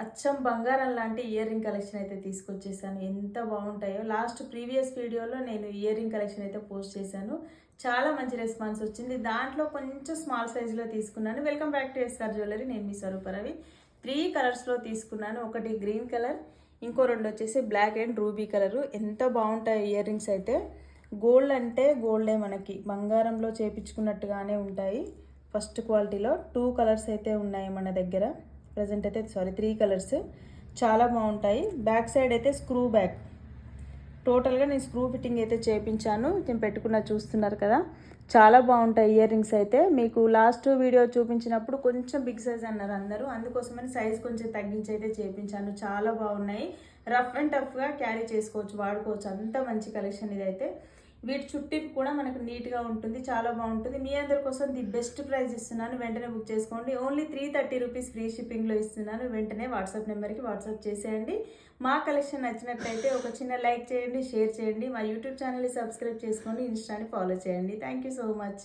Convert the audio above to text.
అచ్చం బంగారం లాంటి ఇయర్ రింగ్ కలెక్షన్ అయితే తీసుకొచ్చేసాను. ఎంత బాగుంటాయో. ప్రీవియస్ వీడియోలో నేను ఇయర్ రింగ్ కలెక్షన్ అయితే పోస్ట్ చేశాను. చాలా మంచి రెస్పాన్స్ వచ్చింది. దాంట్లో కొంచెం స్మాల్ సైజులో తీసుకున్నాను. Welcome back to SR jewellery. నేను మీ స్వరూపరవి. 3 కలర్స్లో తీసుకున్నాను. ఒకటి గ్రీన్ కలర్, ఇంకో 2 వచ్చేసి బ్లాక్ అండ్ రూబీ కలరు. ఎంత బాగుంటాయి ఇయర్ రింగ్స్ అయితే. గోల్డ్ అంటే గోల్డే, మనకి బంగారంలో చేపించుకున్నట్టుగానే ఉంటాయి. ఫస్ట్ క్వాలిటీలో 2 కలర్స్ అయితే ఉన్నాయి మన దగ్గర. ప్రజెంట్ అయితే 3 కలర్స్ చాలా బాగుంటాయి. బ్యాక్ సైడ్ అయితే స్క్రూ బ్యాక్. టోటల్గా నేను స్క్రూ ఫిట్టింగ్ అయితే చేయించాను. నేను పెట్టుకున్న చూస్తున్నారు కదా, చాలా బాగుంటాయి ఇయర్ రింగ్స్ అయితే. మీకు లాస్ట్ వీడియో చూపించినప్పుడు కొంచెం బిగ్ సైజ్ అన్నారు అందరూ, అందుకోసమని సైజ్ కొంచెం తగ్గించి అయితే చేయించాను. చాలా బాగున్నాయి. రఫ్ అండ్ టఫ్గా క్యారీ చేసుకోవచ్చు, వాడుకోవచ్చు. అంత మంచి కలెక్షన్ ఇదైతే. వీటి చుట్టింపు కూడా మనకు నీట్గా ఉంటుంది, చాలా బాగుంటుంది. మీ అందరి కోసం ది బెస్ట్ ప్రైస్ ఇస్తున్నాను. వెంటనే బుక్ చేసుకోండి. ఓన్లీ 330 రూపీస్ ఫ్రీ షిప్పింగ్లో ఇస్తున్నాను. వెంటనే వాట్సాప్ నెంబర్కి వాట్సాప్ చేసేయండి. మా కలెక్షన్ నచ్చినట్లయితే ఒక చిన్న లైక్ చేయండి, షేర్ చేయండి. మా యూట్యూబ్ ఛానల్ని సబ్స్క్రైబ్ చేసుకోండి, ఇన్స్టాని ఫాలో చేయండి. Thank you so much.